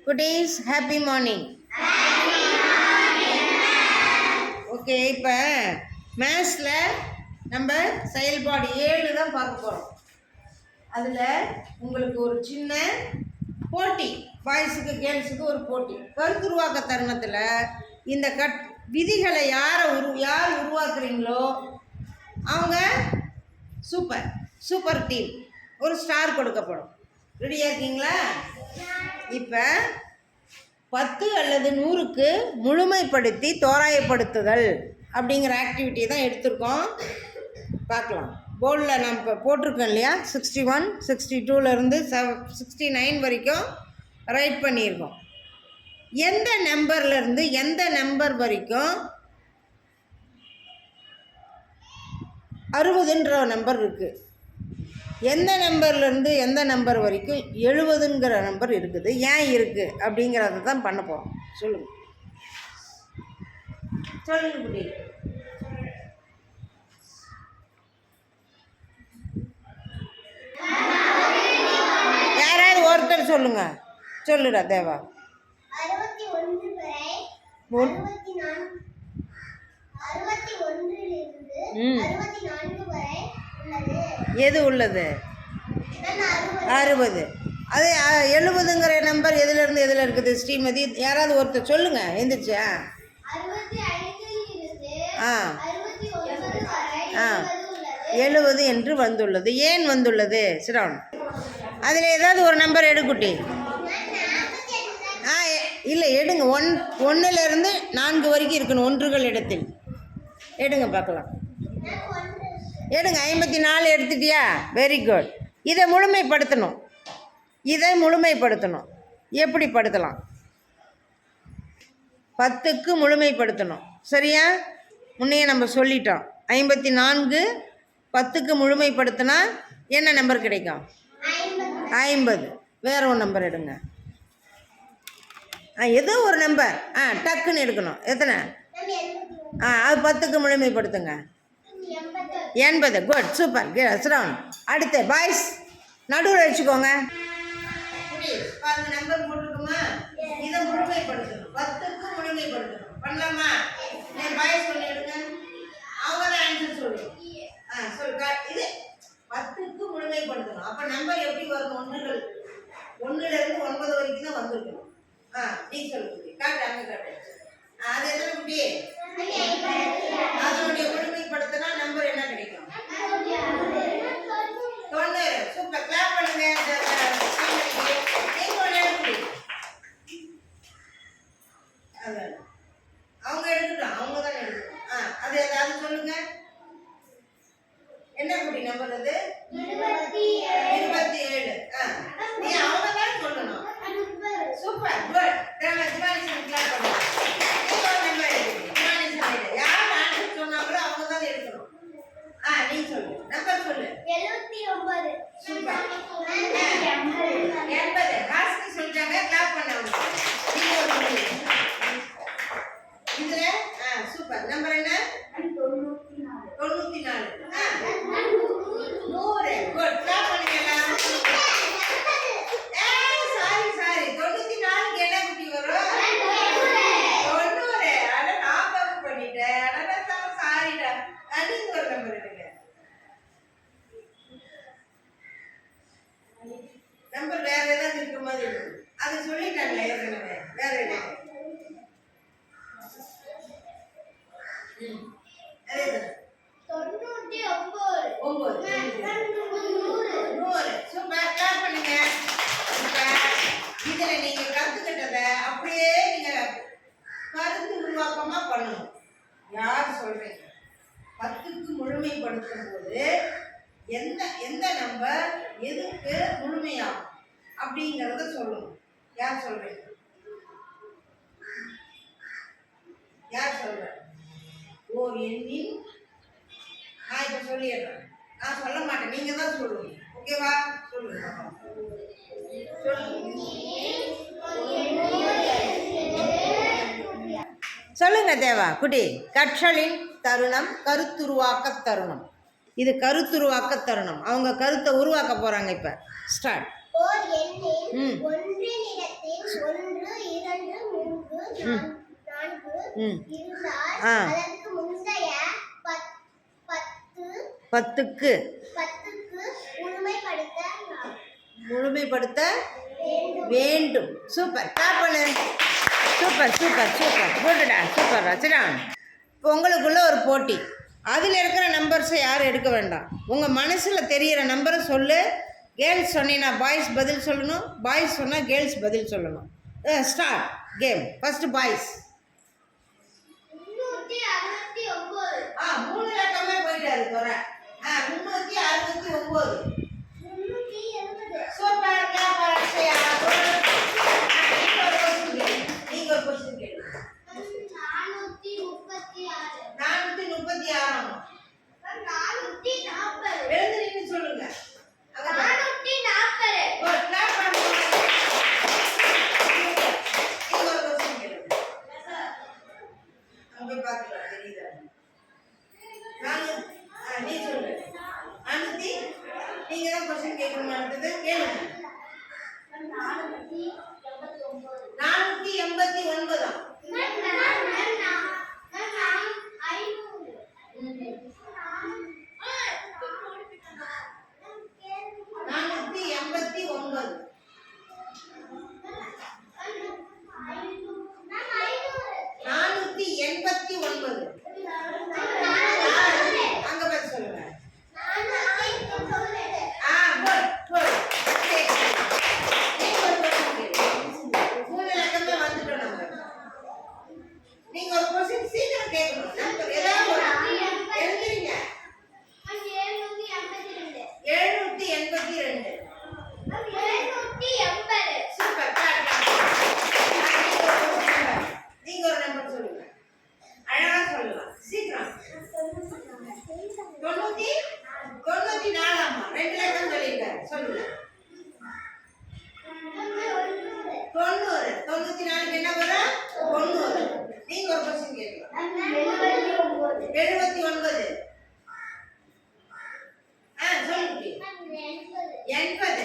குட்டீஸ் happy morning. Okay, இப்போ மேத்ஸில் நம்ம செயல்பாடு 7 தான் பார்க்க போகிறோம். அதில் உங்களுக்கு ஒரு சின்ன போட்டி, பாய்ஸுக்கு கேர்ள்ஸுக்கு ஒரு போட்டி. கருத்துருவாக்க தருணத்தில் இந்த விதிகளை யார் உருவாக்குறீங்களோ அவங்க சூப்பர் டீம், ஒரு ஸ்டார் கொடுக்கப்படும். ரெடியாக இருக்கீங்களா? இப்போ 10 அல்லது 100க்கு முழுமைப்படுத்தி தோராயப்படுத்துதல் அப்படிங்கிற ஆக்டிவிட்டி தான் எடுத்திருக்கோம். பார்க்கலாம். போர்டில் நம்ம இப்போ போட்டிருக்கோம் இல்லையா, 61, 62லேருந்து 69 வரைக்கும் ரைட் பண்ணியிருக்கோம். எந்த நம்பர்லேருந்து எந்த நம்பர் வரைக்கும் 60ன்ற நம்பர் இருக்குது, எந்த நம்பர்லேருந்து எந்த நம்பர் வரைக்கும் 70ங்கிற நம்பர் இருக்குது, ஏன் இருக்குது அப்படிங்கிறத தான் பண்ண போகிறோம். சொல்லுங்கள் குட்டி. யாராவது ஒருத்தர் சொல்லுடா தேவா. எது உள்ளது? 60. அது 70ங்கிற நம்பர் எதுலேருந்து எதில் இருக்குது ஸ்ரீமதி? யாராவது ஒருத்தர் சொல்லுங்கள். எந்திரிச்சா? ஆ 70 என்று வந்துள்ளது. ஏன் வந்துள்ளது சிரவன்? அதில் ஏதாவது ஒரு நம்பர் எடுக்குட்டி. இல்லை எடுங்க. 1லேருந்து 4 வரைக்கும் இருக்கணும் ஒன்றுகள் இடத்தில். எடுங்க பார்க்கலாம். எடுங்க. 54 எடுத்துட்டியா? Very good. இதை முழுமைப்படுத்தணும். எப்படி படுத்தலாம்? 10க்கு முழுமைப்படுத்தணும். சரியா? முன்னையே நம்ம சொல்லிட்டோம். 54 10க்கு முழுமைப்படுத்தினா என்ன நம்பர் கிடைக்கும்? 50. வேற ஒரு நம்பர் எடுங்க. ஏதோ ஒரு நம்பர் டக்குன்னு எடுக்கணும். எத்தனை? அது 10க்கு முழுமைப்படுத்துங்க. 80. Good, super. சிரவன். அடுத்து பாய்ஸ் நடுவில் வச்சுக்கோங்க. நம்பர் போட்டுருக்குமா? இதை முழுமைப்படுத்தணும். 10க்கு முழுமைப்படுத்தணும். பண்ணலாமா? பாய்ஸ் சொல்லி எடுங்க. அவங்க தான் ஆன்சர் சொல்லுங்க. சொல்லு. இது 10க்கு முழுமைப்படுத்தணும். அப்போ நம்பர் எப்படி வரும்? 1லேருந்து 9 வரைக்கும் தான் வந்துருக்கணும். நீ சொல்லு. காட்டு, அங்கே காட்டு. அது எத்தனை குட்டி? அதனுடைய முழுமைப்படுத்தினா நம்பர் என்ன கிடைக்கும்? 90. சூப்பர். கிளாப் பண்ணுங்க. அவங்க எடுக்கட்டும். அவங்க தான் எடுக்கணும். அது ஏதாவது சொல்லுங்க. என்ன குட்டி நம்பர் அது? 27. நீ அவங்க தான் சொல்லணும். சூப்பர். குட். கிளாப் பண்ணுங்க. நீ சொல்லு. நம்பர் சொல்லு. 79. சூப்பர். 80. ராஸ்கி சொல்றாங்க. கிளாப் பண்ணவங்க. இதுல சூப்பர். நம்பர் என்ன? 94. 100. குட். கிளாப் பண்ணுங்க எல்லாம். சாரி 94க்கு என்ன குட்டி வரும்? 90. அட நான் தப்பு பண்ணிட்டேன். சாரிடா. அதுக்கு ஒரு நம்பர் எடுங்க. நம்பர் வேற ஏதாவது இருக்க மாதிரி இருக்கு. அது சொல்லிட்டாங்களே ஏற்கனவே. வேற என்ன? இதுல நீங்க கத்துக்கிட்டத அப்படியே நீங்க கருத்து உருவாக்கமா பண்ணணும். யார் சொல்றீங்க? 10க்கு முழுமைப்படுத்தும் போது எந்த நம்பர் எதுக்கு முழுமையாகும் அப்படிங்கிறத சொல்லணும். யார் சொல்றீங்க? ஓர் எண்ணின் நான் இப்போ சொல்லிடுறேன். நான் சொல்ல மாட்டேன், நீங்க தான் சொல்லுங்க. ஓகேவா? சொல்லுங்க. சொல்லுங்க தேவா குட்டி. கற்றலின் தருணம் கருத்துருவாக்க தருணம். இது கருத்துருவாக்க தருணம். அவங்க கருத்தை உருவாக்க போறாங்க. இப்ப ஸ்டார்ட். ஓர் எண்ணின் ஒன்றினிடத்தில் ஒன்று ஆ 10க்கு முழுமைப்படுத்த வேண்டும். சூப்பர், கிளாப் பண்ணு. சூப்பர் சூப்பர் சூப்பர், குட்டா, சூப்பர். ரச்சனா, இப்போ உங்களுக்குள்ள ஒரு போட்டி. அதில் இருக்கிற நம்பர்ஸை யாரும் எடுக்க வேண்டாம். உங்கள் மனசில் தெரிகிற நம்பரை சொல்லு. கேர்ள்ஸ் சொன்னீங்கன்னா பாய்ஸ் பதில் சொல்லணும், பாய்ஸ் சொன்னால் கேர்ள்ஸ் பதில் சொல்லணும். Start game. First boys. 3 இலக்கமே போயிட்டாரு தோற. 369. சூப்பர், கிளாப் ரச்சயா. நீங்க ஒரு क्वेश्चन கேளுங்க. 436. 440. எழுந்திரின்னு சொல்லுங்க. 440. ஒரு கிளாப் பண்ணுங்க. நீங்க ஒரு क्वेश्चन கேளுங்க. அங்க பாத்துக்கலாம், தெரியுதா? நீ சொல்லு. அனுதி, நீங்க தான் क्वेश्चन கேட்கணும். அடுத்தது கேளுங்க. 489. அங்க பேச சொல்லுங்க. நீங்க ஒரு क्वेश्चन சீக்கிரம் கேட்கணும். நம்பர் ஏதாவது ஒரு எழுதுறீங்க. 782. சூப்பர், நீங்க ஒரு நம்பர் சொல்லுங்க. அழகா சொல்லலாம், சீக்கிரம். 94. ஆமா, 2 இலக்கம் சொல்லிருக்காரு. சொல்லுங்க. 90. 94க்கு என்ன வரும்? 90. நீங்க ஒரு क्वेश्चन கேட்கலாம். 79. சொல்லுங்க. 80.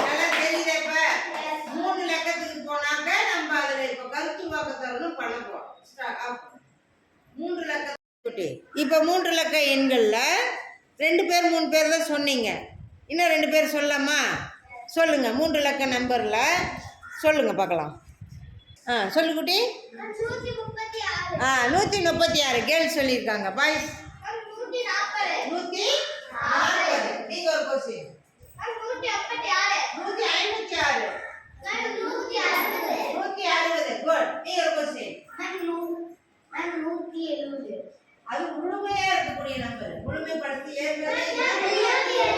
நல்லா தெரியுதா? இப்ப 3 இலக்கத்துக்கு போனாக்க நம்ம அதுல இப்ப கருத்து வாக்கு தரணும் பண்ண போறோம். 3 இலக்க. இப்ப 3 இலக்க எண்கள்ல 2 பேர் 3 பேர் தான் சொன்னீங்க. இன்னும் 2 பேர் சொல்லலாமா? சொல்லுங்க. 3 இலக்க நம்பர்ல சொல்லுங்க பார்க்கலாம். சொல்லு குட்டி. 136 கேர்ள்ஸ் சொல்லியிருக்காங்க. பாய்ஸ் 140. நீங்க ஒரு क्वेश्चन. 156. 156. குட். நீங்க ஒரு क्वेश्चन. 170. அது முழுமையா இருக்கக்கூடிய நம்பர். முழுமைப்படுத்தி ஏற்கனவே சொல்லுங்க. 179.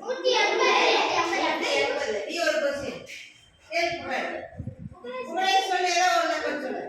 180. நீ ஒரு क्वेश्चन. கேளுங்க. உங்களை சொல்ல ஏதோ ஒரு நம்பர் சொல்லு.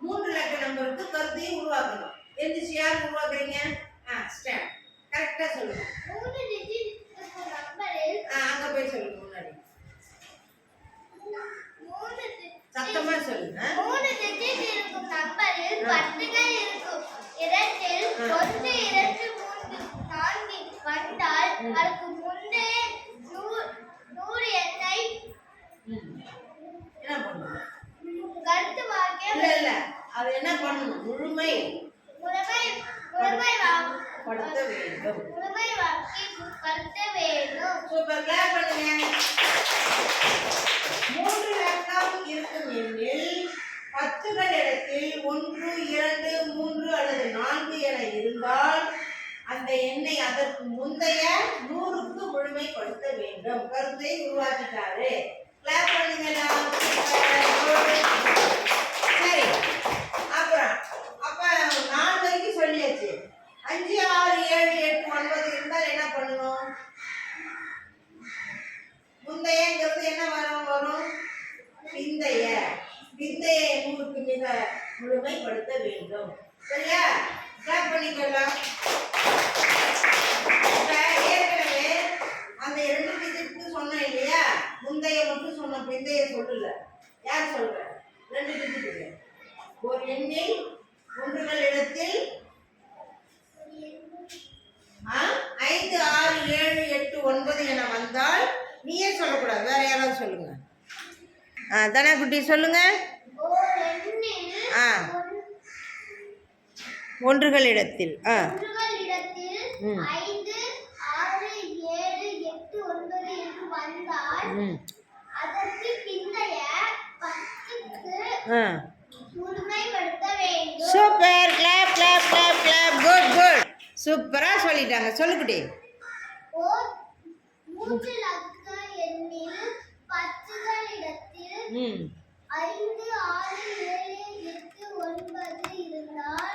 3 இலக்க நம்பருக்கு கருத்தையும் உருவாக்கணும். எந்திரிச்சு யார் உருவாக்குறீங்க? ஸ்டாண்ட். கரெக்டா சொல்லுங்க. 3 டிஜிட் நம்பரில் அங்க போய் சொல்லுங்க முன்னாடி. 3 சத்தமா சொல்லுங்க. 3 டிஜிட் இருக்கும் நம்பரில் 10கள் இருக்கும். இடத்தில் 1 2 3 4 வந்தால் அதுக்கு முன்னே 100 அது என்ன பண்ணணும்? முழுமை படுத்த வேண்டும். சூப்பர், கிளாப் பண்ணுங்க. 3 இலக்கம் இருக்கும் எண்ணில் 10கள் இடத்தில் 1, 2, 3 அல்லது 4 என இருந்தால் அந்த எண்ணை அதற்கு முந்தைய 100க்கு முழுமைப்படுத்த வேண்டும். கருத்தை உருவாக்கிட்டாரு. கிளாப் பண்ணுங்க. சரி, அப்புறம் அப்ப 4 வரைக்கும் சொல்லியாச்சு. 5, 6, 7, 8, 9 இருந்தால் என்ன பண்ணணும்? முந்தையங்கிறது என்ன வரும்? பிந்தைய 100க்கு மிக முழுமைப்படுத்த வேண்டும். சரியா? கிளாப் பண்ணிக்கலாம். ஏற்கனவே அந்த 2 டிஜிட் சொன்னேன் இல்லையா? முந்தைய மட்டும் சொன்ன, பிந்தைய சொல்லல. யார் சொல்ற? 2 டிஜிட். ஒரு எண்ணில் 1கள் இடத்தில் 5, 6, 7, 8, 9 என வந்தால் நீயே சொல்லக்கூடாது, வேற யாராவது சொல்லுங்க. தனாக்குட்டி சொல்லுங்க. 1கள் இடத்தில் 5, 6, 7, 8, 9 என்று வந்தால் அதற்கு பிந்தைய 10க்கு முழுமைப்படுத்த வேண்டும். Super, clap clap clap clap. Good good, சூப்பரா சொல்லிட்டாங்க. சொல்லுக்குடி. 3 இலக்க எண்ணில் 10கள் இடத்தில் 5, 6, 7, 8, 9 இருந்தால்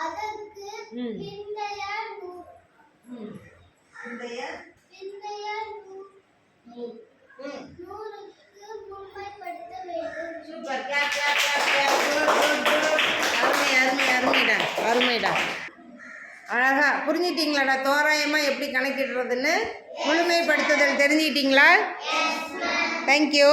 அதற்கு பிந்தைய 100க்கு முழுமைப்படுத்த வேண்டும். Super, clap clap clap clap. Good good good. அருமைடா. அழகா புரிஞ்சிட்டீங்களாடா? தோராயமா எப்படி கணக்கிடுறதுன்னு முழுமைப்படுத்துதல் தெரிஞ்சுக்கிட்டீங்களா? தேங்க்யூ.